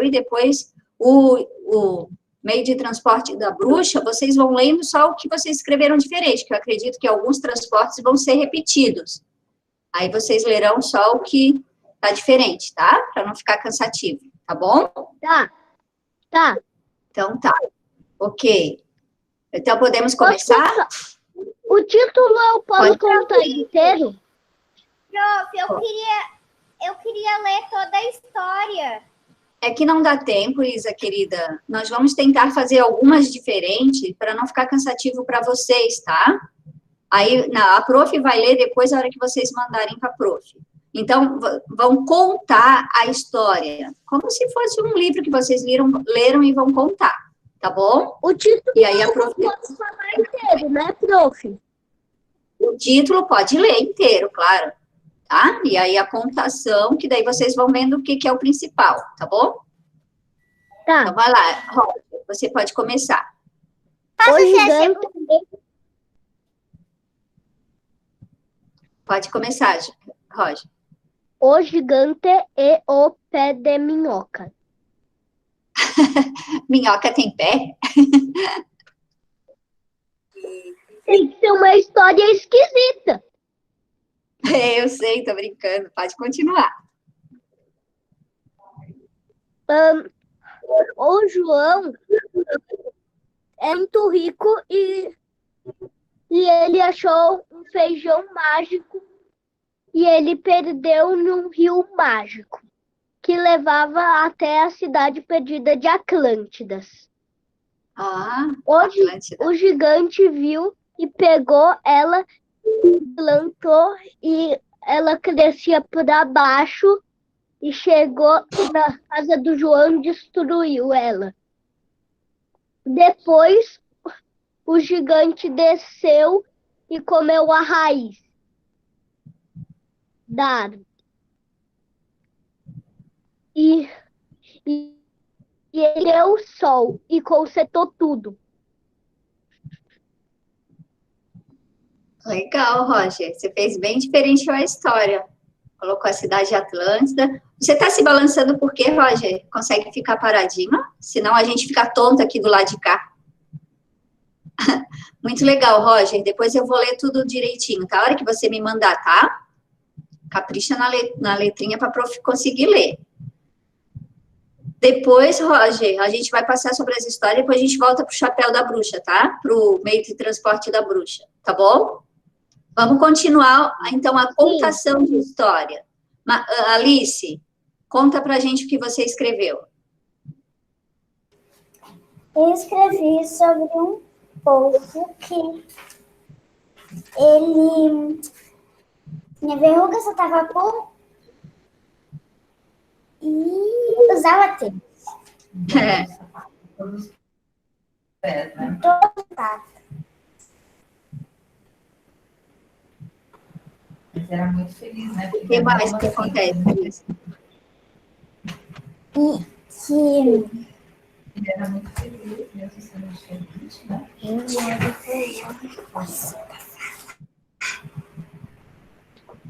e depois o meio de transporte da bruxa, vocês vão lendo só o que vocês escreveram diferente, que eu acredito que alguns transportes vão ser repetidos. Aí vocês lerão só o que tá diferente, tá? Para não ficar cansativo, tá bom? Tá. Então tá. Ok. Então podemos começar? O título eu posso contar inteiro? Prof, eu queria ler toda a história. É que não dá tempo, Isa, querida. Nós vamos tentar fazer algumas diferentes para não ficar cansativo para vocês, tá? Aí a prof vai ler depois a hora que vocês mandarem para a prof. Então, vão contar a história, como se fosse um livro que vocês leram e vão contar, tá bom? O título e aí a prof... pode falar inteiro, né, prof? O título pode ler inteiro, claro. Tá? E aí a contação, que daí vocês vão vendo o que é o principal, tá bom? Tá. Então vai lá, Roger, você pode começar. Pode começar, Roger. O gigante e o pé de minhoca. Minhoca tem pé? Tem que ser uma história esquisita. Eu sei, tô brincando. Pode continuar. O João é muito rico e ele achou um feijão mágico e ele perdeu num rio mágico que levava até a cidade perdida de Atlântidas. O gigante viu e pegou ela, plantou e ela crescia para baixo e chegou na casa do João e destruiu ela. Depois, o gigante desceu e comeu a raiz da árvore. E ele deu o sol e consertou tudo. Legal, Roger. Você fez bem diferente a história. Colocou a cidade de Atlântida. Você está se balançando por quê, Roger? Consegue ficar paradinho? Senão a gente fica tonto aqui do lado de cá. Muito legal, Roger. Depois eu vou ler tudo direitinho, tá? A hora que você me mandar, tá? Capricha na letrinha para a prof conseguir ler. Depois, Roger, a gente vai passar sobre as histórias, depois a gente volta para o chapéu da bruxa, tá? Para o meio de transporte da bruxa, tá bom? Vamos continuar, então, a contação de história. Alice, conta pra gente o que você escreveu. Eu escrevi sobre um povo que ele tinha verruga, só tava por e usava tênis. Todos Mas era muito feliz, né? O que mais que acontece? E que ele era muito feliz, mesmo sendo diferente, né?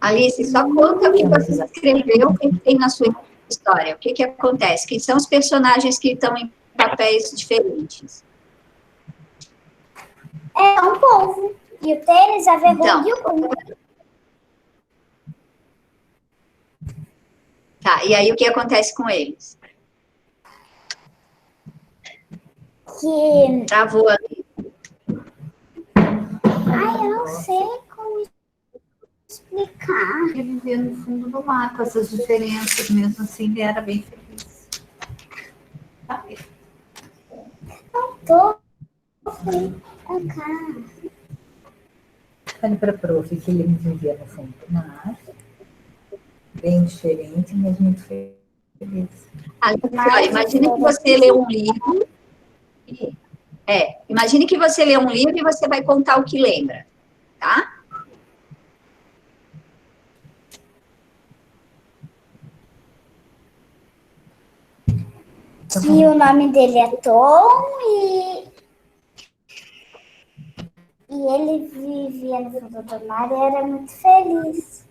Alice, só conta o que você escreveu, o que tem na sua história. O que acontece? Quem são os personagens que estão em papéis diferentes? É um povo. E o tênis, a verruga e o cu. Tá, e aí o que acontece com eles? Que... Travou ali. Ai, eu não sei como explicar. Ele vivia no fundo do mar, com essas diferenças, mesmo assim, ele era bem feliz. Sabe? Não tô. Cá. Fale para a prof que ele vivia no fundo do mar, bem diferente, mas muito feliz. Imagine que você lê um livro. Imagine que você lê um livro e você vai contar o que lembra, tá? Que o nome dele é Tom e ele vivia no fundo do mar e era muito feliz.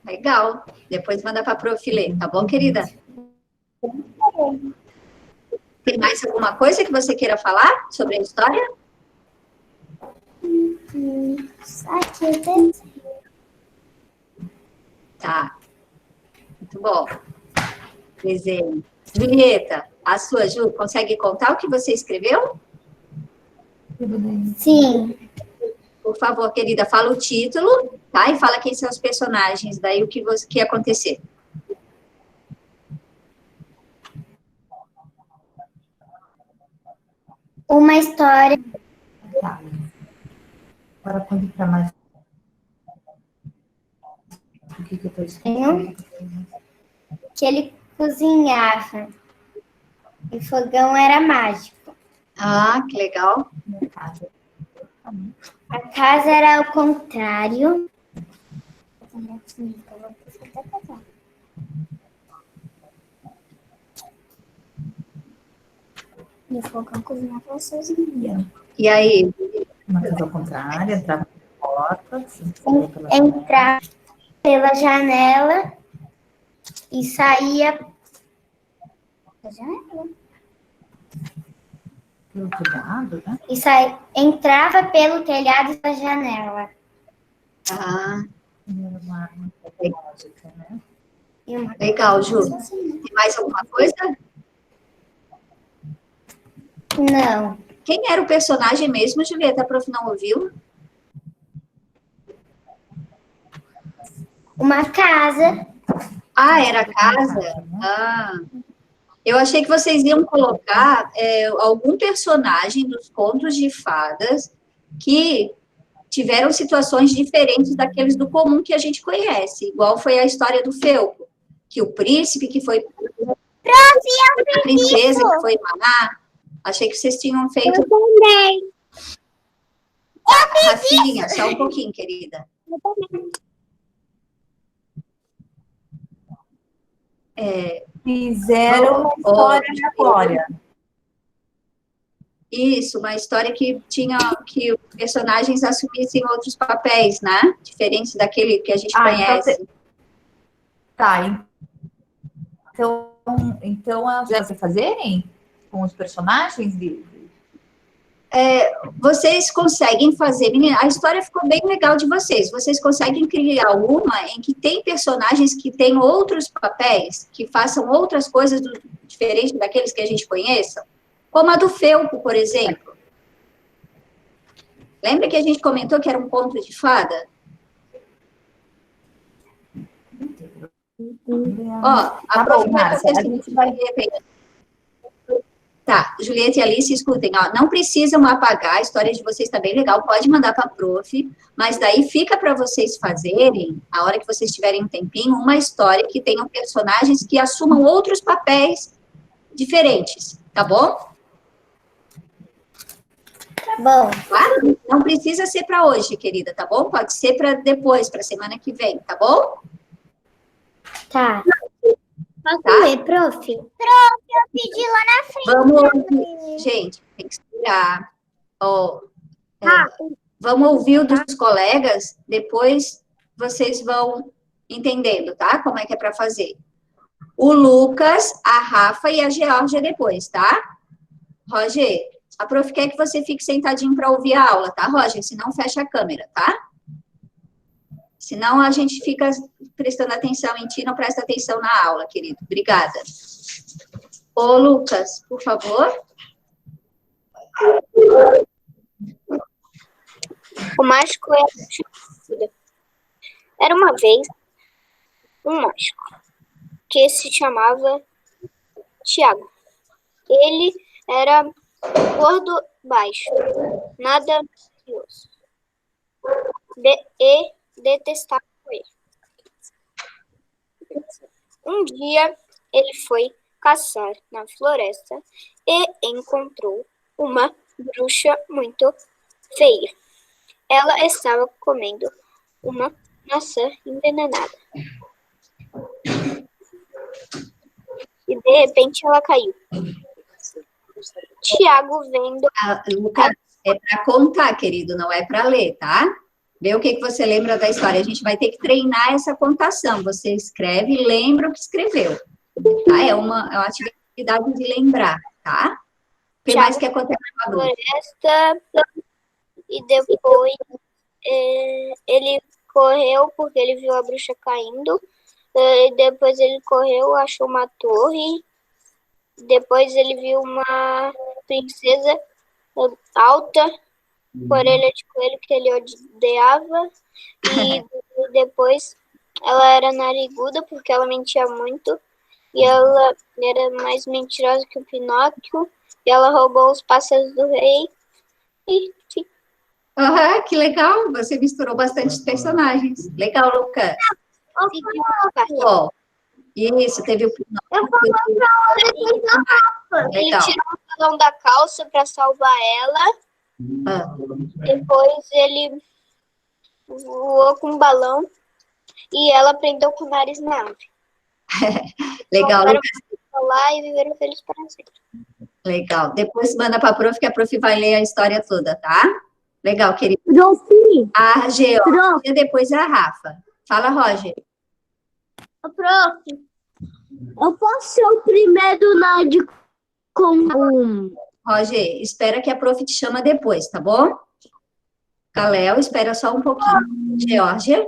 Legal. Depois manda para a prof ler, tá bom, querida? Tem mais alguma coisa que você queira falar sobre a história? Aqui eu desenho. Tá. Muito bom. Desenho. Julieta, a sua, Ju, consegue contar o que você escreveu? Sim. Por favor, querida, fala o título, tá? E fala quem são os personagens, daí o que ia acontecer. Uma história. Tá. Agora pode ir para mais. O que eu estou escrevendo? Que ele cozinhava. E o fogão era mágico. Ah, que legal. A casa era ao contrário. E o fogão cozinhava sozinho. E aí? Uma casa ao contrário, entrava pela porta, assim, Entrava pela janela e saía pela janela. pelo telhado, né? Entrava pelo telhado da janela. Ah, Uma tecnológica, né? E uma legal, Ju. Tem mais alguma coisa? Não. Quem era o personagem mesmo, Julieta? A prof não ouviu? Uma casa. Ah, era a casa? Ah, eu achei que vocês iam colocar algum personagem dos contos de fadas que tiveram situações diferentes daqueles do comum que a gente conhece, igual foi a história do Felpo, que o príncipe que foi... a princesa que foi mamar. Achei que vocês tinham feito... Eu também. Rafinha, só um pouquinho, querida. Fizeram uma história na Glória. Isso, uma história que tinha que os personagens assumissem outros papéis, né? Diferentes daquele que a gente conhece. Tá, então vocês fazerem com os personagens de... Vocês conseguem fazer, menina, a história ficou bem legal de vocês. Vocês conseguem criar uma em que tem personagens que têm outros papéis, que façam outras coisas diferentes daqueles que a gente conheça? Como a do Felpo, por exemplo. Lembra que a gente comentou que era um conto de fada? Ó, a prof vai fazer o seguinte, Tá, Julieta e Alice, escutem, ó, não precisam apagar, a história de vocês está bem legal, pode mandar para a prof, mas daí fica para vocês fazerem, a hora que vocês tiverem um tempinho, uma história que tenham personagens que assumam outros papéis diferentes, tá bom? Tá bom. Tá? Não precisa ser para hoje, querida, tá bom? Pode ser para depois, para semana que vem, tá bom? Tá. Posso Tá? ler, prof? Prof, eu pedi lá na frente. Vamos, gente, tem que esperar. Ó, vamos ouvir o dos colegas, depois vocês vão entendendo, tá? Como é que é para fazer. O Lucas, a Rafa e a Geórgia depois, tá? Roger, a prof quer que você fique sentadinho para ouvir a aula, tá, Roger? Senão fecha a câmera, tá? Senão a gente fica prestando atenção em ti, não presta atenção na aula, querido. Obrigada. Ô, Lucas, por favor. O mágico era uma vez um mágico que se chamava Tiago. Ele era gordo, baixo, nada curioso. E detestava ele. Um dia ele foi caçar na floresta e encontrou uma bruxa muito feia. Ela estava comendo uma maçã envenenada. E de repente ela caiu. Tiago vendo... Lucas, é para contar, querido, não é para ler, tá? Vê o que você lembra da história. A gente vai ter que treinar essa contação. Você escreve e lembra o que escreveu. Tá? É uma atividade possibilidade de lembrar, tá? O que mais que acontece com a bruxa? Floresta e depois ele correu porque ele viu a bruxa caindo. E depois ele correu, achou uma torre. Depois ele viu uma princesa alta, com orelha de coelho que ele odiava. E depois ela era nariguda porque ela mentia muito. E ela era mais mentirosa que o Pinóquio. E ela roubou os pássaros do rei. E Aham, que legal, você misturou bastante personagens. Legal, Lucas. Ó, isso, teve o ele legal. tirou o balão da calça para salvar ela. Ah, Depois ele voou com um balão e ela prendeu com o nariz na árvore. legal, Voltaram Lucas, pra lá e viveram felizes para sempre. legal. Depois manda para a prof, que a prof vai ler a história toda, tá? Legal, querido. Prof, A Georgia e depois a Rafa. Fala, Roger. prof, eu posso ser o primeiro náutico com Roger, espera que a prof te chama depois, tá bom? Caléo, espera só um pouquinho. Georgia,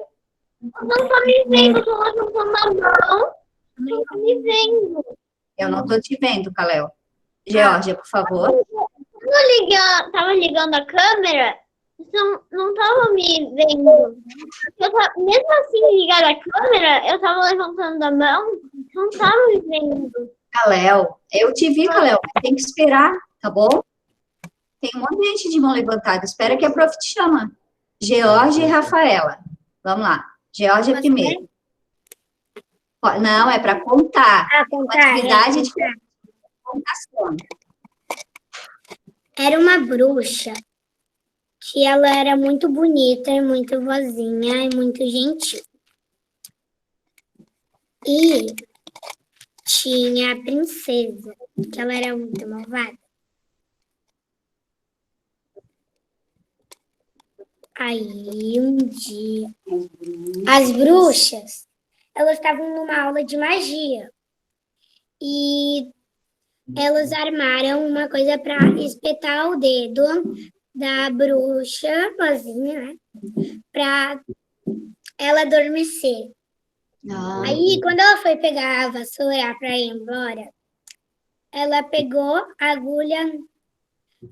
Não tá me vendo, eu tô levantando a mão. Não tá me vendo. eu não tô te vendo, Caléo. Georgia, por favor. Tava ligando a câmera, não tava me vendo. Mesmo assim, ligada a câmera, eu tava levantando a mão, não tava me vendo. Caléo, eu te vi, Caléo, mas tem que esperar, tá bom? Tem um monte de gente de mão levantada. Espera que a prof te chama. Georgia e Rafaela. Vamos lá. Georgia primeiro. Não, é para contar. Uma atividade de contação. Era uma bruxa que ela era muito bonita, e muito vozinha e muito gentil. E tinha a princesa, que ela era muito malvada. Aí um dia, as bruxas, elas estavam numa aula de magia e elas armaram uma coisa para espetar o dedo da bruxa vozinha, né? Para ela adormecer. Aí, quando ela foi pegar a vassoura para ir embora, ela pegou a agulha,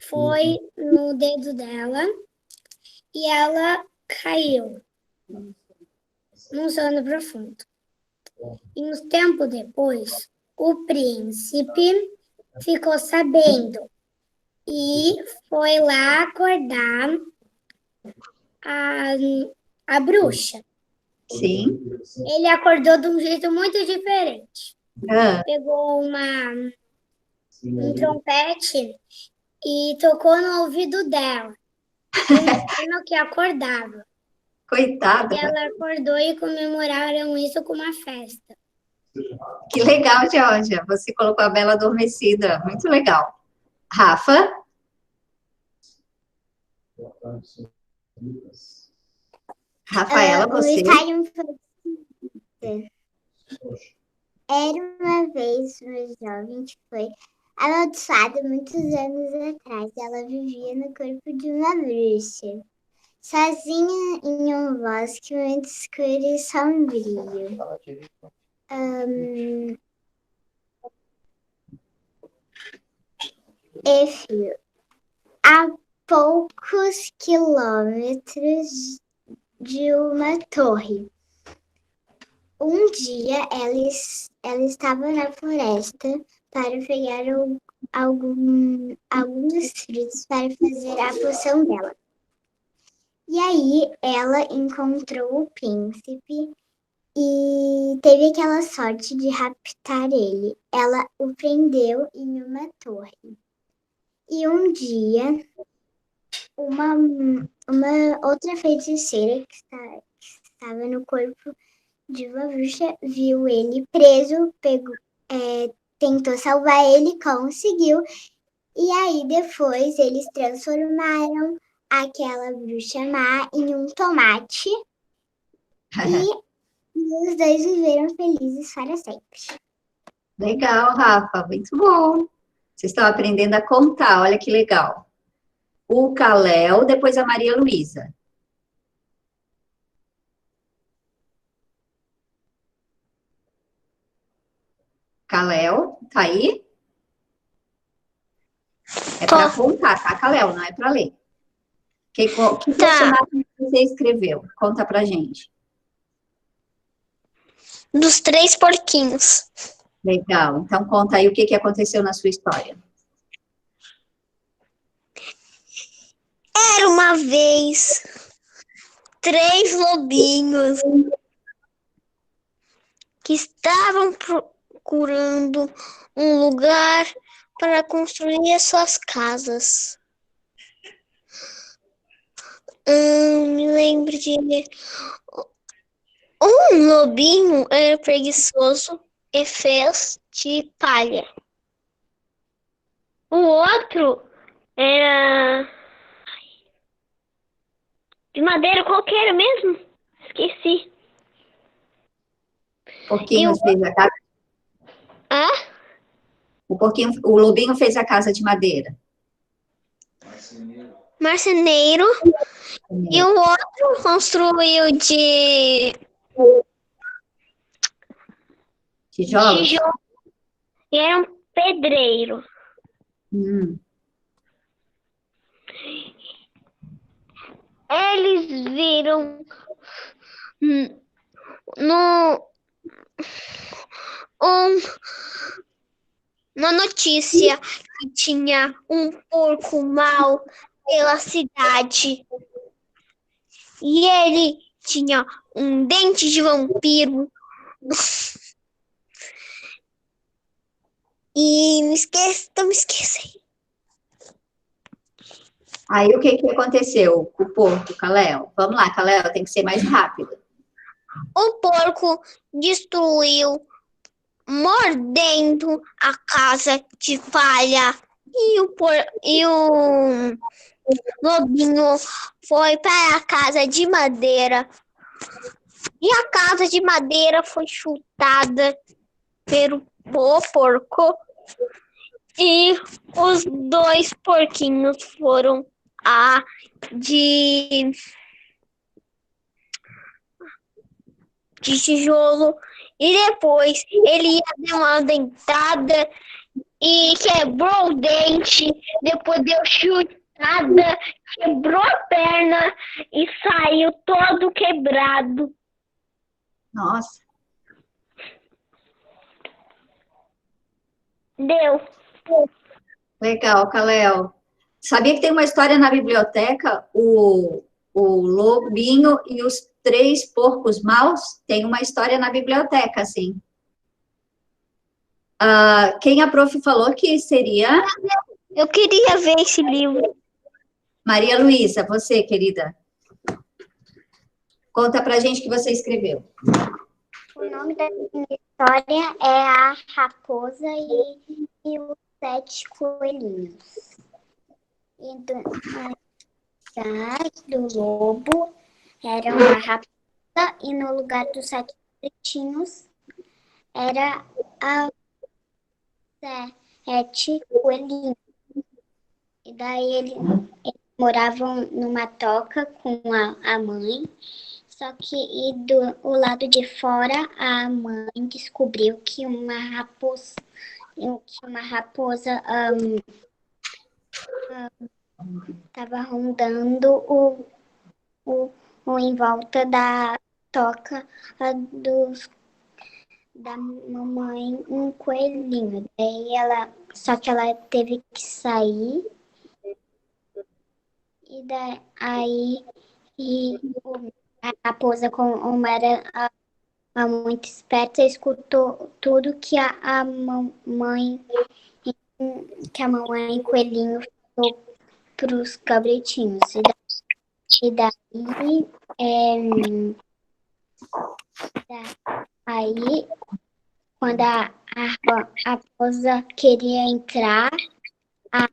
foi no dedo dela e ela caiu num sono profundo. E uns tempos depois, o príncipe ficou sabendo e foi lá acordar a bruxa. Sim. Ele acordou de um jeito muito diferente. Ah, Pegou um trompete e tocou no ouvido dela, dizendo que acordava. coitada. E ela acordou e comemoraram isso com uma festa. Que legal, Georgia. Você colocou a Bela adormecida. Muito legal. Rafa? Rafaela, você? Era uma vez uma jovem que foi amaldiçoada muitos anos atrás. Ela vivia no corpo de uma bruxa, sozinha em um bosque muito escuro e sombrio. E frio. A poucos quilômetros de uma torre. Um dia ela estava na floresta para pegar alguns frutos para fazer a poção dela. E aí ela encontrou o príncipe e teve aquela sorte de raptar ele. Ela o prendeu em uma torre. E um dia, uma outra feiticeira que estava no corpo de uma bruxa viu ele preso, tentou salvar ele, conseguiu. E aí depois eles transformaram aquela bruxa má em um tomate. E os dois viveram felizes para sempre. Legal, Rafa, muito bom. Vocês estão aprendendo a contar, olha que legal. O Caléu, depois a Maria Luísa. Caléu, tá aí? É Tô. para contar, tá, Caléu? Não é para ler. Que Tá. personagem você escreveu? Conta pra gente. Dos 3 porquinhos. Legal. Então conta aí o que aconteceu na sua história. Era uma vez 3 lobinhos que estavam procurando um lugar para construir as suas casas. Me lembro de... Um lobinho era preguiçoso e fez de palha. O outro era de madeira qualquer mesmo. Esqueci. O porquinho fez a casa. Hã? O lobinho fez a casa de madeira. Marceneiro. E o outro construiu de Tijolos? tijolo. E era um pedreiro. Eles viram uma notícia que tinha um porco mau pela cidade. E ele tinha um dente de vampiro. E me esqueci. Aí o que aconteceu com o porco, Caléu? Vamos lá, Caléu, tem que ser mais rápido. O porco destruiu, mordendo a casa de palha. E o lobinho foi para a casa de madeira. E a casa de madeira foi chutada pelo porco. E os 2 porquinhos foram a de tijolo. E depois ele ia dar uma dentada e quebrou o dente. Depois deu chutada, quebrou a perna e saiu todo quebrado. Nossa. Deu. Legal, Caléu. Sabia que tem uma história na biblioteca, o lobinho e os 3 porcos maus? Tem uma história na biblioteca, sim. Quem a prof falou que seria? Eu queria ver esse livro. Maria Luísa, você, querida. Conta pra gente o que você escreveu. O nome da minha história é A Raposa e os 7 Coelhinhos. E do lobo era uma raposa e no lugar dos 7 pretinhos era a 7 coelhinhos. E daí eles moravam numa toca com a mãe. Só que o lado de fora, a mãe descobriu que uma raposa estava rondando em volta da toca da mamãe um coelhinho. Só que ela teve que sair. E daí a raposa, como era muito esperta, escutou tudo que a mamãe coelhinho falou para os cabritinhos. E daí, quando a raposa queria entrar, a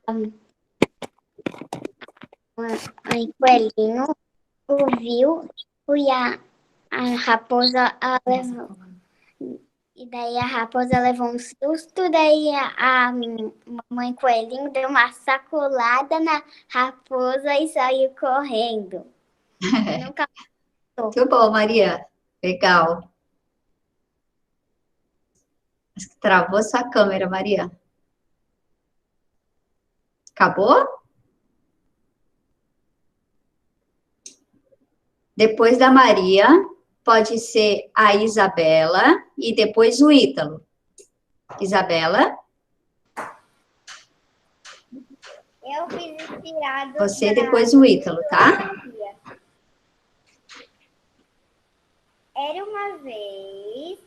coelhinho ouviu e a raposa levou E daí a raposa levou um susto, daí a mamãe coelhinho deu uma sacolada na raposa e saiu correndo. Nunca Muito bom, Maria. Legal. Acho que travou sua câmera, Maria. Acabou? Depois da Maria, pode ser a Isabela e depois o Ítalo. Isabela, Eu fiz inspirado. você depois o Ítalo, tá? Era uma vez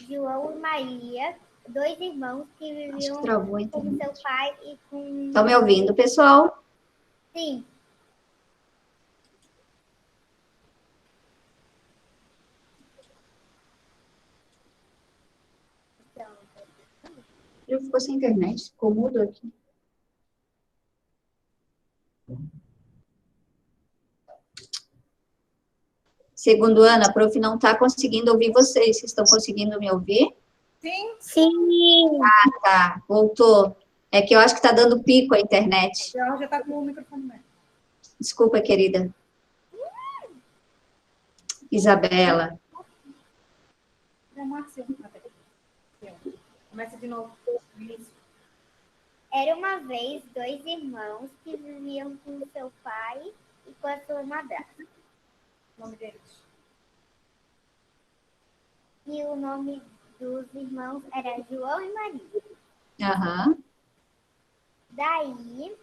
João e Maria, dois irmãos que Acho que viviam travou a com internet. seu pai e com. Estão me ouvindo, pessoal? Sim. Ele ficou sem internet, ficou mudo aqui. Segundo Ana, a prof não está conseguindo ouvir vocês. Vocês estão conseguindo me ouvir? Sim. Tá, voltou. É que eu acho que está dando pico a internet. Já está com o microfone mesmo. Desculpa, querida. Isabela. Começa de novo. Era uma vez dois irmãos que viviam com seu pai e com a sua madrasta. O nome deles. E o nome dos irmãos era João e Maria. Aham. Daí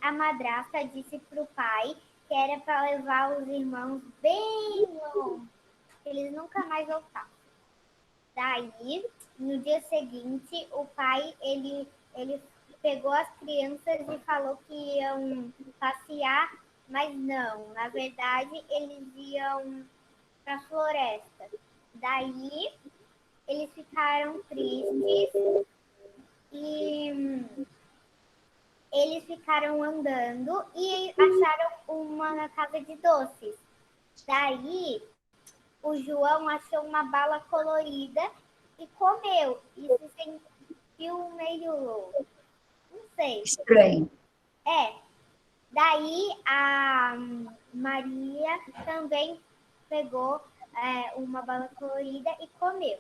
a madrasta disse para o pai que era para levar os irmãos bem longe, que eles nunca mais voltavam. Daí, no dia seguinte, o pai ele pegou as crianças e falou que iam passear, mas não, na verdade eles iam para a floresta. Daí eles ficaram tristes e eles ficaram andando e acharam uma casa de doces. Daí o João achou uma bala colorida e comeu. E se sentiu meio louco. Não sei. Estranho. Daí a Maria também pegou uma bala colorida e comeu.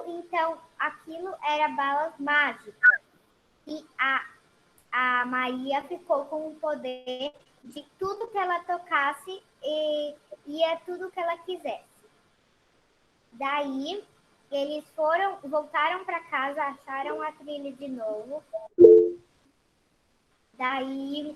Então, aquilo era balas mágicas. E a Maria ficou com o poder de tudo que ela tocasse e ia tudo que ela quisesse. Daí, eles voltaram para casa, acharam a trilha de novo. Daí,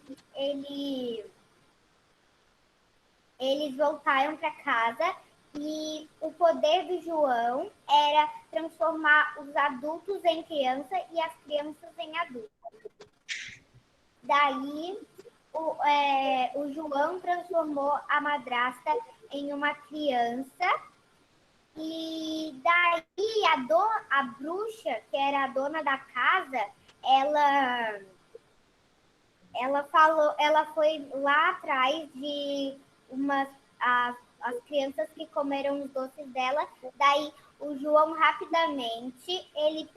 eles voltaram para casa e o poder do João era transformar os adultos em criança e as crianças em adultos. Daí, o João transformou a madrasta em uma criança e daí a bruxa, que era a dona da casa, ela foi lá atrás de as crianças que comeram os doces dela. Daí o João rapidamente ele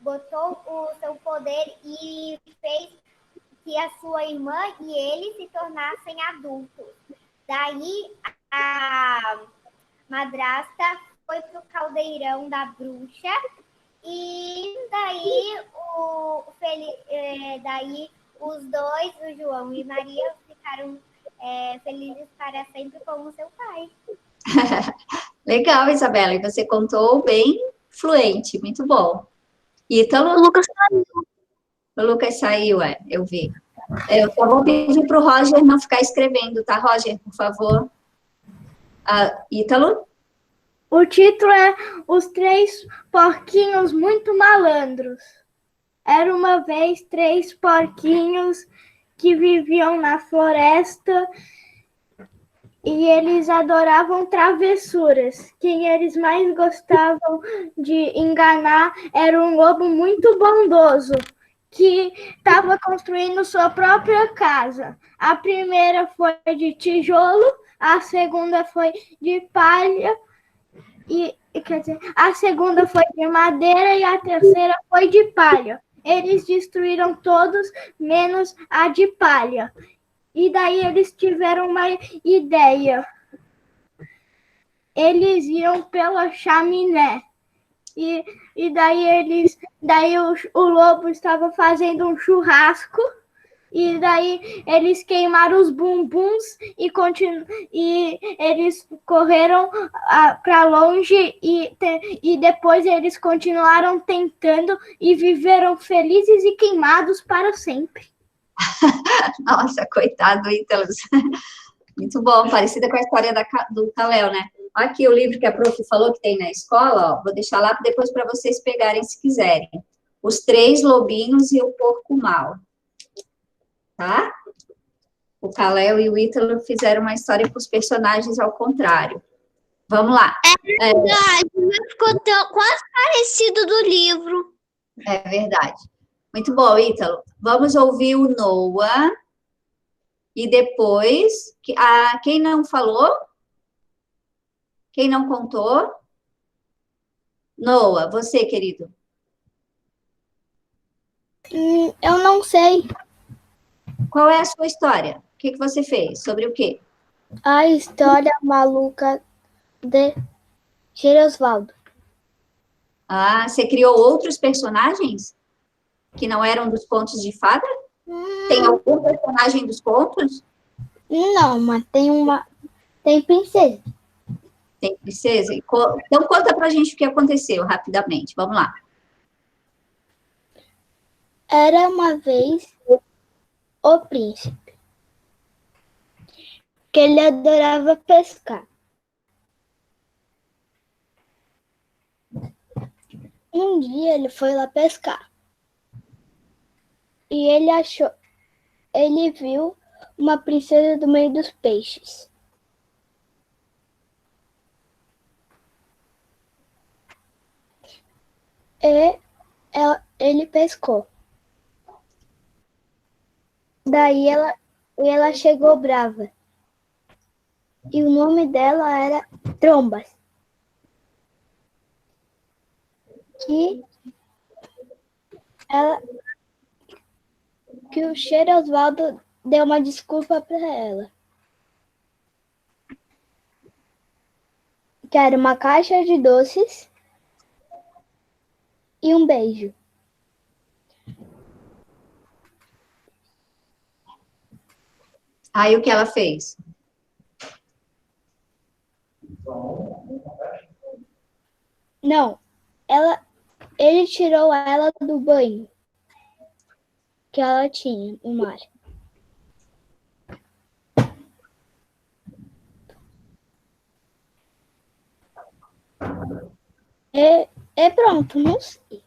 botou o seu poder e fez que a sua irmã e ele se tornassem adultos. Daí a madrasta foi pro caldeirão da bruxa e daí os dois, o João e Maria, ficaram felizes para sempre como seu pai. Legal, Isabela. E você contou bem fluente, muito bom. Ítalo? O Lucas saiu, eu vi. Eu só vou pedir para o Roger não ficar escrevendo, tá, Roger, por favor? Ítalo? O título é Os Três Porquinhos Muito Malandros. Era uma vez 3 porquinhos que viviam na floresta e eles adoravam travessuras. Quem eles mais gostavam de enganar era um lobo muito bondoso, que estava construindo sua própria casa. A primeira foi de tijolo, a segunda foi de palha, quer dizer, a segunda foi de madeira e a terceira foi de palha. Eles destruíram todos, menos a de palha. E daí eles tiveram uma ideia. Eles iam pela chaminé. E daí o lobo estava fazendo um churrasco. E daí eles queimaram os bumbuns e eles correram para longe e depois eles continuaram tentando e viveram felizes e queimados para sempre. Nossa, coitado do Ítalo. Muito bom, parecida com a história do Kalel, né? Aqui o livro que a prof falou que tem na escola, ó, vou deixar lá depois para vocês pegarem se quiserem. Os Três Lobinhos e o Porco Mau. Tá? O Kalel e o Ítalo fizeram uma história com os personagens ao contrário. Vamos lá. É verdade, mas ficou quase parecido do livro. É verdade. Muito bom, Ítalo. Vamos ouvir o Noah. E depois, quem não falou? Quem não contou? Noah, você, querido. Eu não sei. Qual é a sua história? O que você fez? Sobre o quê? A história maluca de Gerosvaldo. Ah, você criou outros personagens? Que não eram dos contos de fada? Tem algum personagem dos contos? Não, mas tem princesa. Tem princesa? Então conta pra gente o que aconteceu, rapidamente. Vamos lá. Era uma vez o príncipe, que ele adorava pescar. Um dia ele foi lá pescar. E ele viu uma princesa do meio dos peixes. E ele pescou. Daí ela chegou brava. E o nome dela era Trombas. Que o Gerosvaldo deu uma desculpa para ela. Que era uma caixa de doces e um beijo. Aí o que ela fez? Não, ele tirou ela do banho que ela tinha no mar. E pronto, não sei.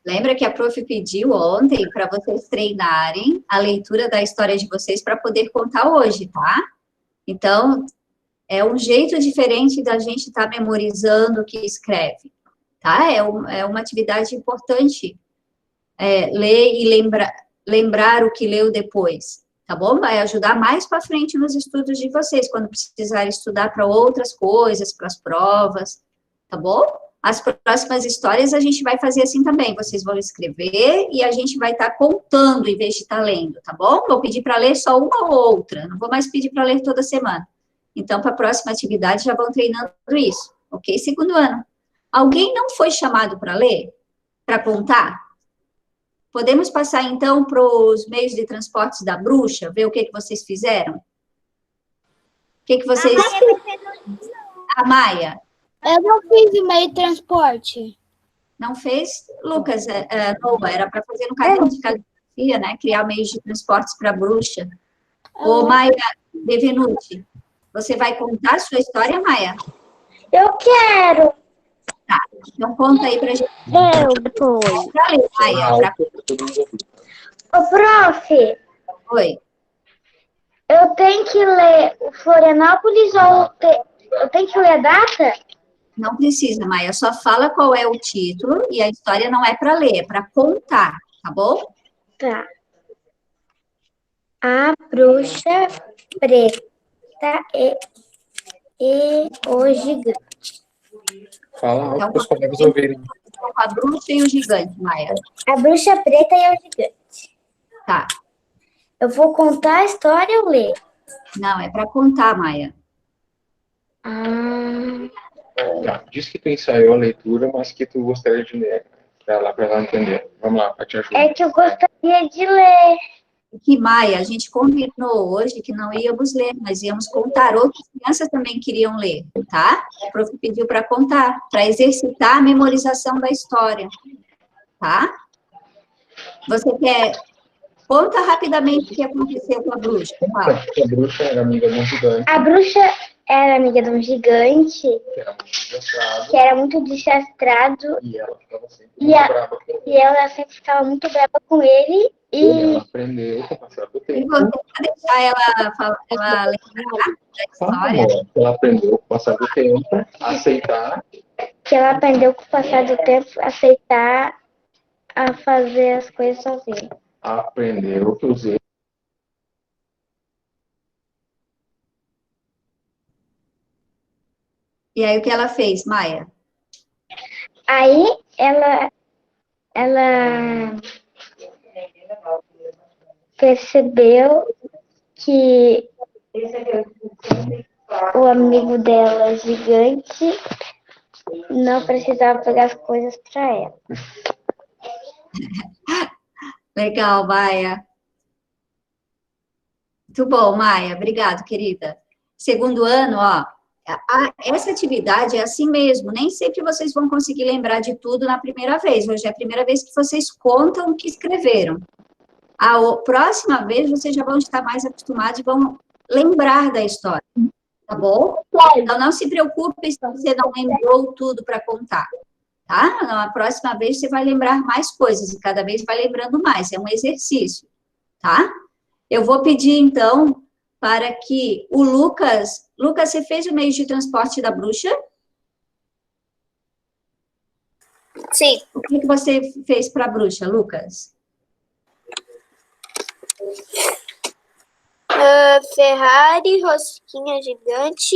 Lembra que a prof pediu ontem para vocês treinarem a leitura da história de vocês para poder contar hoje, tá? Então, é um jeito diferente da gente estar memorizando o que escreve, tá? É uma atividade importante ler e lembrar o que leu depois, tá bom? Vai ajudar mais para frente nos estudos de vocês, quando precisarem estudar para outras coisas, para as provas, tá bom? As próximas histórias a gente vai fazer assim também, vocês vão escrever e a gente vai estar contando em vez de estar lendo, tá bom? Vou pedir para ler só uma ou outra, não vou mais pedir para ler toda semana. Então, para a próxima atividade já vão treinando isso, ok? Segundo ano. Alguém não foi chamado para ler? Para contar? Podemos passar, então, para os meios de transportes da bruxa, ver o que vocês fizeram? O que vocês... A Maia? Eu não fiz o meio de transporte. Não fez? Lucas, Noah, era para fazer no caderno de caligrafia, né? Criar meios de transportes para a bruxa. Ô, Maia Bevenuti, você vai contar a sua história, Maia? Eu quero. Tá, então conta aí pra gente. Pra ler, Maia. Ô, prof. Oi. Eu tenho que ler o Florianópolis ou eu tenho que ler a data? Não precisa, Maia. Só fala qual é o título e a história não é para ler, é para contar, tá bom? Tá. A bruxa preta. Preta e o Gigante. Fala alto Então, para os colegas ouvirem. a bruxa e o gigante, Maia. A Bruxa Preta e o Gigante. Tá. Eu vou contar a história ou ler? Não, é para contar, Maia. Tá, diz que tu ensaiou a leitura, mas que tu gostaria de ler. Para ela entender. Vamos lá, para te ajudar. É que eu gostaria de ler. Que, Maia, a gente combinou hoje que não íamos ler, nós íamos contar. Outras crianças também queriam ler, tá? O prof pediu para contar, para exercitar a memorização da história, tá? Você quer... Conta rapidamente o que aconteceu com a bruxa. Fala. A bruxa era amiga de um gigante, A bruxa era amiga de um gigante que era muito desastrado, que era muito desastrado e ela ficava sempre muito brava com ele. e ela sempre ficava muito brava com ele. E E ela aprendeu com o passar do E tempo. você vai deixar ela lembrar da história? Ela aprendeu com o passar do tempo a aceitar que ela aprendeu com o passar do tempo a aceitar a fazer as coisas sozinha. aprendeu que os erros E aí, o que ela fez, Maia? Aí ela percebeu que o amigo dela, gigante, não precisava pegar as coisas para ela. Legal, Maia. Muito bom, Maia. Obrigado, querida. Segundo ano, ó, essa atividade é assim mesmo. Nem sempre vocês vão conseguir lembrar de tudo na primeira vez. Hoje é a primeira vez que vocês contam o que escreveram. A próxima vez, vocês já vão estar mais acostumados e vão lembrar da história. Tá bom? Então, não se preocupe se você não lembrou tudo para contar. Tá? Na próxima vez, você vai lembrar mais coisas. E cada vez vai lembrando mais. É um exercício. Tá? Eu vou pedir, então, para que o Lucas... Lucas, você fez o meio de transporte da bruxa? Sim. O que você fez para a bruxa, Lucas? Ferrari, rosquinha gigante,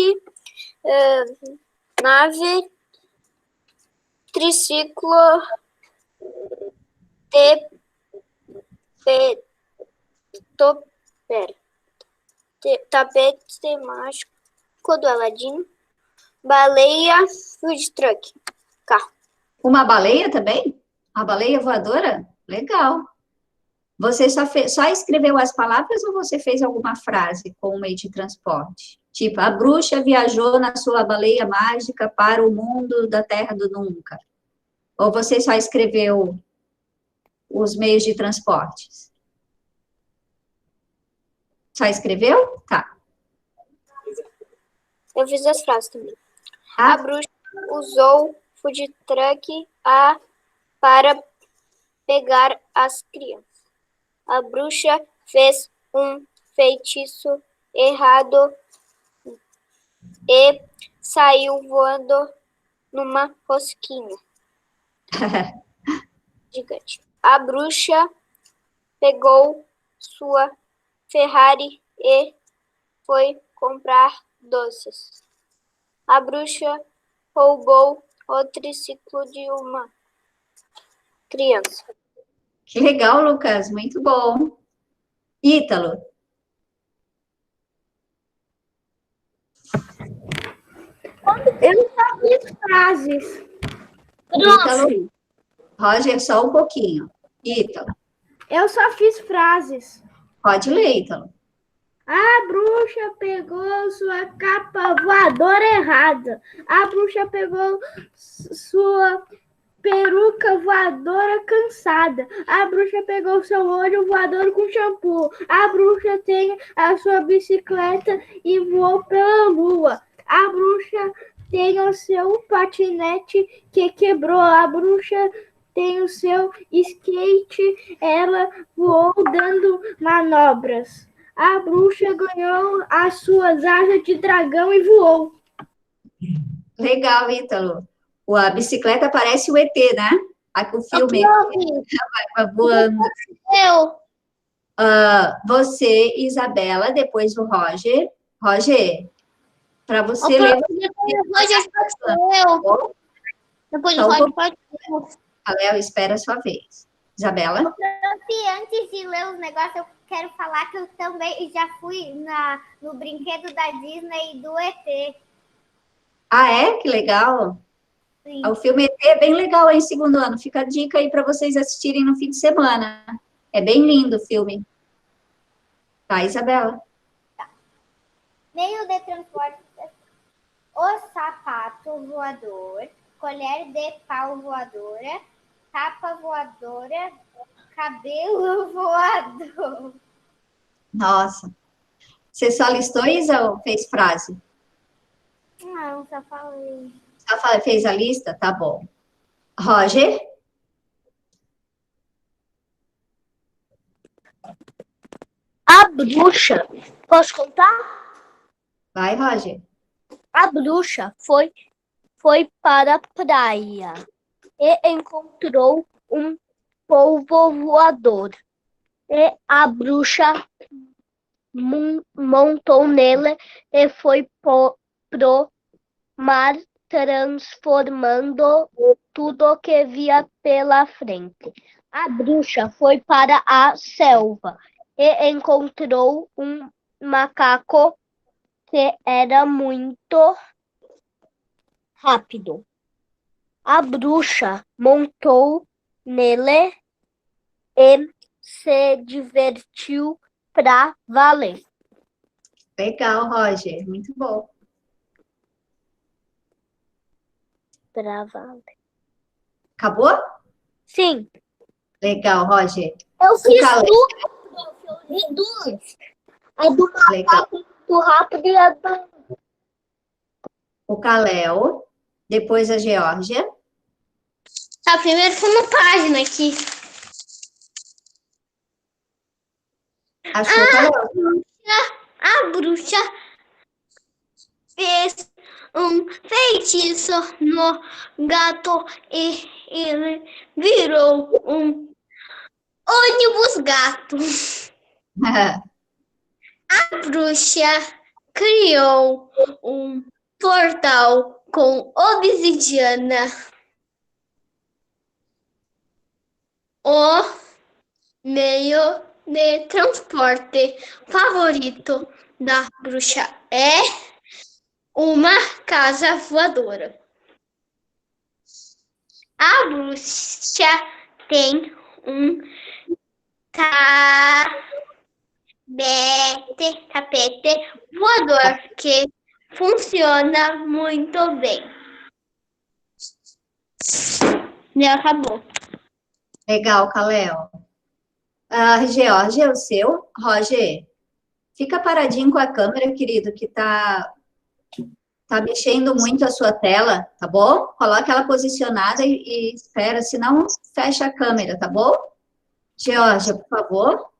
nave, triciclo, tapete temático do Aladim, baleia, food truck, carro. Uma baleia também? Uma baleia voadora? Legal. Você só escreveu as palavras ou você fez alguma frase com o meio de transporte? Tipo, a bruxa viajou na sua baleia mágica para o mundo da Terra do Nunca. Ou você só escreveu os meios de transporte? Só escreveu? Tá. Eu fiz as frases também. Ah. A bruxa usou food truck para pegar as crianças. A bruxa fez um feitiço errado e saiu voando numa rosquinha gigante. A bruxa pegou sua Ferrari e foi comprar doces. A bruxa roubou o triciclo de uma criança. Que legal, Lucas. Muito bom. Ítalo. Eu só fiz frases. Ítalo. Roger, só um pouquinho. Ítalo. Eu só fiz frases. Pode ler, Ítalo. A bruxa pegou sua capa voadora errada. A bruxa pegou sua peruca voadora cansada. A bruxa pegou seu olho voador com shampoo. A bruxa tem a sua bicicleta e voou pela lua. A bruxa tem o seu patinete que quebrou. A bruxa tem o seu skate. Ela voou dando manobras. A bruxa ganhou as suas asas de dragão e voou. Legal, Ítalo. A bicicleta parece o ET, né? O filme vai voando. Eu. Você, Isabela, depois o Roger. Roger, para você ler... Depois Só um pode, pode. Léo, espera a sua vez. Isabela? Prof, antes de ler os negócios, eu quero falar que eu também já fui no brinquedo da Disney do ET. Ah, é? Que legal. Sim. O filme ET é bem legal aí, segundo ano. Fica a dica aí para vocês assistirem no fim de semana. É bem lindo o filme. Tá, Isabela? Meio de transporte. O sapato voador, colher de pau voadora, capa voadora, cabelo voador. Nossa. Você só listou, Isa, ou fez frase? Não, só falei. Fez a lista? Tá bom. Roger? A bruxa. Posso contar? Vai, Roger. A bruxa foi para a praia e encontrou um polvo voador. E a bruxa montou nele e foi pro mar, transformando tudo que via pela frente. A bruxa foi para a selva e encontrou um macaco que era muito rápido. A bruxa montou nele e se divertiu pra valer. Legal, Roger. Muito bom. Pra valer. Acabou? Sim. Legal, Roger. Eu fiz Caleb. duas, eu li duas. A do Legal. macaco muito rápido e a do... O Caléo. Depois a Geórgia. Tá, primeiro foi uma página aqui. Achou o Caléo? A bruxa fez um feitiço no gato e ele virou um ônibus gato. A bruxa criou um portal com obsidiana. O meio de transporte favorito da bruxa é uma casa voadora. A bruxa tem um tapete voador que funciona muito bem. Já acabou. Legal, Caléo. Geórgia, o seu. Roger, fica paradinho com a câmera, querido, que tá mexendo muito a sua tela, tá bom? Coloca ela posicionada e espera, senão fecha a câmera, tá bom? Geórgia, por favor.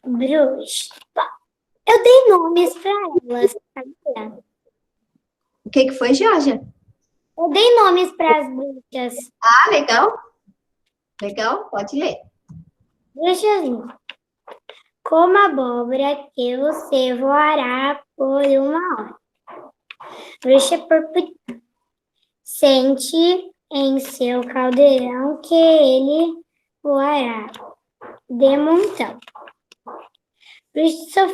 Bruxa. Eu dei nomes para elas, sabia? O que foi, Geórgia? Eu dei nomes para as bruxas. Ah, legal. Legal, pode ler. Bruxazinha. Como abóbora que você voará por uma hora. Bruxa purpurina. Sente em seu caldeirão que ele voará de montão. Bruxa,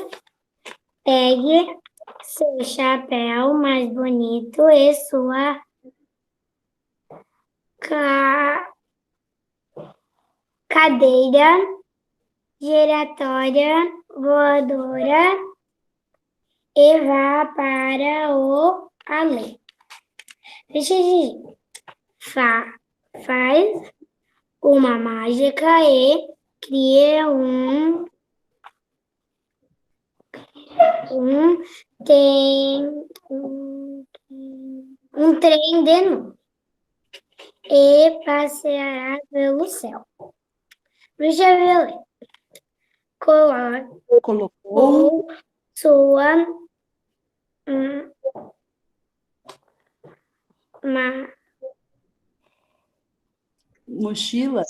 pegue seu chapéu mais bonito e sua cadeira giratória voadora e vá para o além. Faz uma mágica e cria um trem de nuvem e passeará pelo céu. Bruxa Violeta colocou sua mochila.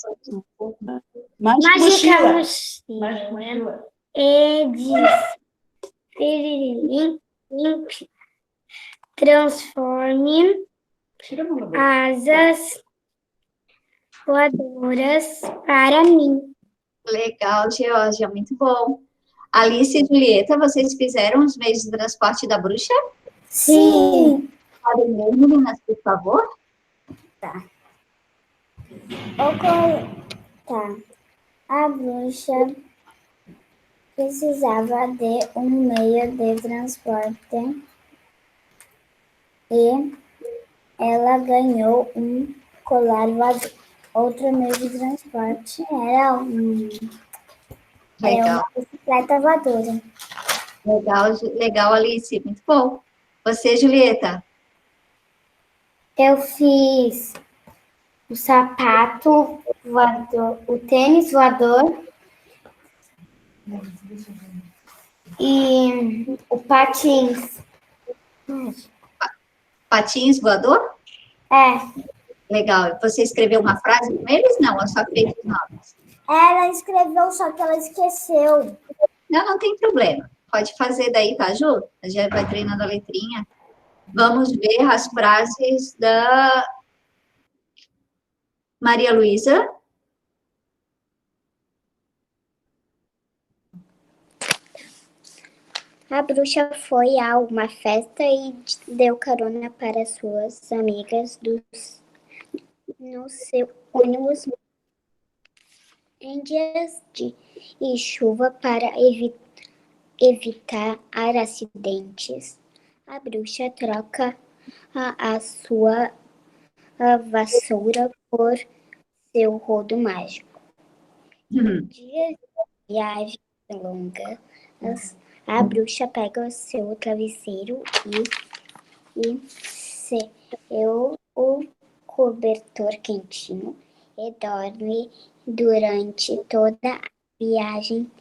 mágica mochila e disse: piriri, limpe, transforme asas voadoras para mim. Legal, Georgia, muito bom. Alice e Julieta, vocês fizeram os meios de transporte da bruxa? Sim. Podem ler, meninas, por favor? Tá. A bruxa precisava de um meio de transporte e ela ganhou um colar voador. Outro meio de transporte era Legal, uma bicicleta voadora. legal, Alice, muito bom. Você, Julieta? Eu fiz o sapato voador, o tênis voador e o patins. Patins voador? É, Legal. Você escreveu uma frase com eles? Não, eu só fez os nomes. ela escreveu, só que ela esqueceu. Não tem problema. Pode fazer daí, tá, Ju? A gente vai treinando a letrinha. Vamos ver as frases da Maria Luísa. A bruxa foi a uma festa e deu carona para suas amigas no seu ônibus em dias de chuva para evitar acidentes. A bruxa troca a sua vassoura por seu rodo mágico. Dias de viagem longa, a bruxa pega o seu travesseiro e seu cobertor quentinho e dorme durante toda a viagem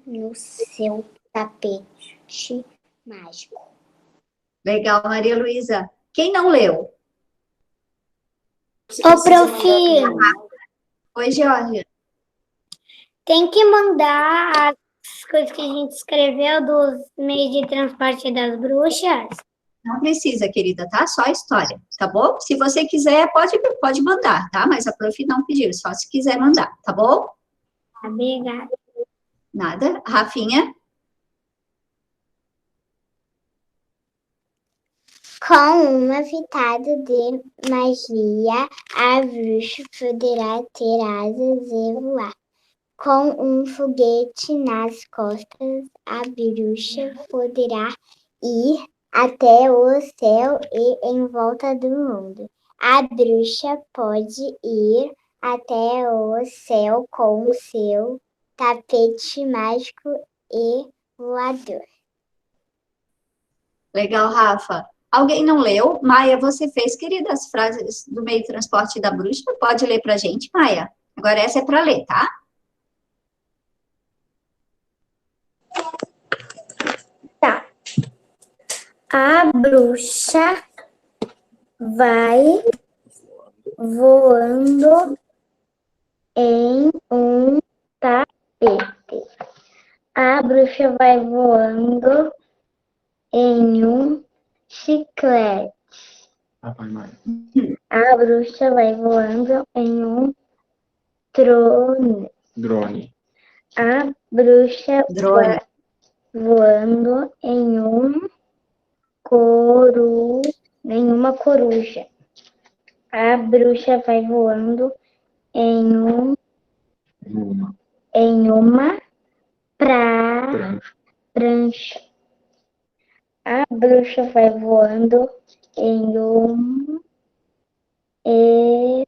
no seu tapete mágico. Legal, Maria Luísa. Quem não leu? Ô, prof, Oi, Georgia. tem que mandar as coisas que a gente escreveu dos meios de transporte das bruxas? Não precisa, querida, tá? Só a história, tá bom? Se você quiser, pode mandar, tá? Mas a prof não pediu, só se quiser mandar, tá bom? Obrigada. Nada. Rafinha? Com uma pitada de magia, a bruxa poderá ter asas e voar. Com um foguete nas costas, a bruxa poderá ir até o céu e em volta do mundo. A bruxa pode ir até o céu com seu tapete mágico e voador. Legal, Rafa. Alguém não leu? Maia, você fez, querida, as frases do meio de transporte da bruxa? Pode ler pra gente, Maia? Agora essa é para ler, tá? Tá. A bruxa vai voando em um tapete. A bruxa vai voando em um chiclete. Papai, mãe. A bruxa vai voando em um drone. A bruxa Drone. vai voando em uma coruja. A bruxa vai voando em uma prancha. A bruxa vai voando em um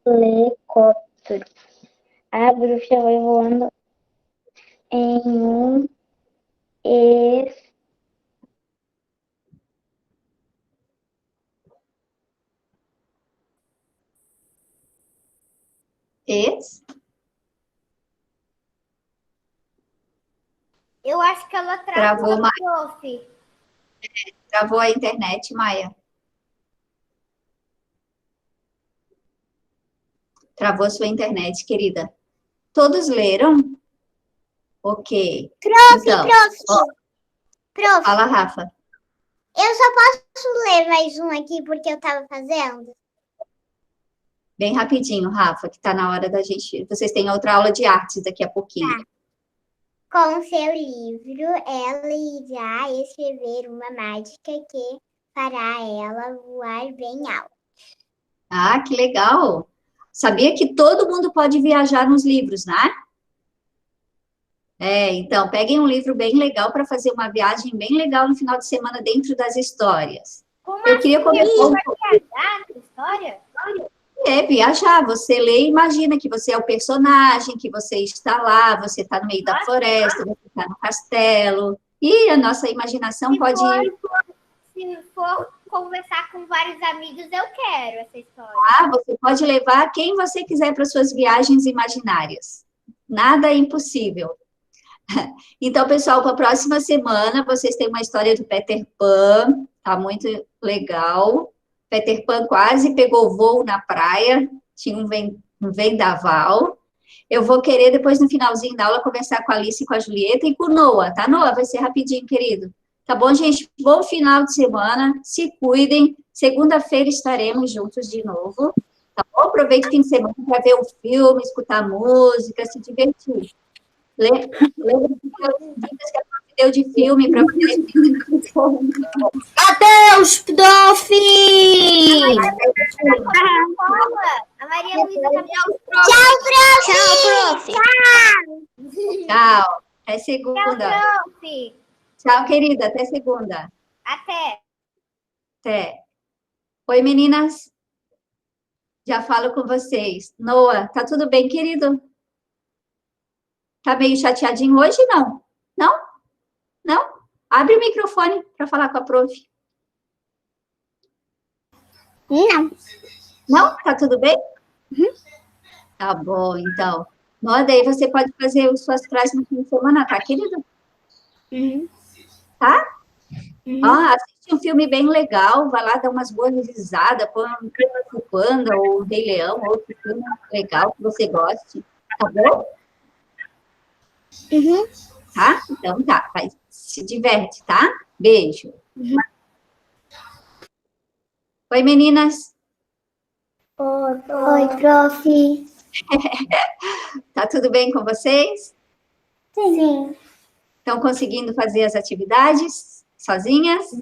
helicóptero. A bruxa vai voando em um Eu acho que ela Travou, Maia. prof. Travou a internet, Maia. Travou sua internet, querida. Todos leram? Ok. Então, ó, Prof, Fala, Rafa. eu só posso ler mais um aqui porque eu tava fazendo? Bem rapidinho, Rafa, que tá na hora da gente... Vocês têm outra aula de artes daqui a pouquinho. Com seu livro, ela irá escrever uma mágica que fará ela voar bem alto. Ah, que legal! Sabia que todo mundo pode viajar nos livros, né? Então, peguem um livro bem legal para fazer uma viagem bem legal no final de semana dentro das histórias. Eu queria começar um pouco. História? Viajar. Você lê e imagina que você é o personagem, que você está lá, você está no meio da floresta, você está no castelo. E a nossa imaginação pode... Se for conversar com vários amigos, eu quero essa história. Você pode levar quem você quiser para suas viagens imaginárias. Nada é impossível. Então, pessoal, para a próxima semana, vocês têm uma história do Peter Pan, tá muito legal. Peter Pan quase pegou voo na praia, tinha um vendaval. Eu vou querer, depois, no finalzinho da aula, conversar com a Alice, com a Julieta e com o Noah, tá, Noah? Vai ser rapidinho, querido. Tá bom, gente? Bom final de semana, se cuidem. Segunda-feira estaremos juntos de novo, tá bom? Aproveite o fim de semana para ver um filme, escutar música, se divertir. Lembra das dicas que a prof deu de filme para vocês? Adeus, prof! A Maria Luísa tá... Tchau, prof! Tchau. Até segunda. prof. Tchau, querida. Até segunda. Até. Até. Oi, meninas. Já falo com vocês. Noah, tá tudo bem, querido? Tá meio chateadinho hoje, não? Não? Não? Abre o microfone para falar com a prof. Não. Não? Tá tudo bem? Tá bom, então. Noah, daí você pode fazer as suas frases no fim de semana, tá, querido? Tá? Assiste um filme bem legal, vai lá dar umas boas risadas, põe o Panda ou o Rei Leão, outro filme legal que você goste, tá bom? Tá? Então tá, se diverte, tá? Beijo. Oi, meninas. Oi, prof. Tá tudo bem com vocês? Sim. Estão conseguindo fazer as atividades sozinhas?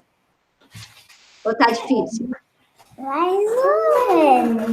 Ou tá difícil? Mais ou menos.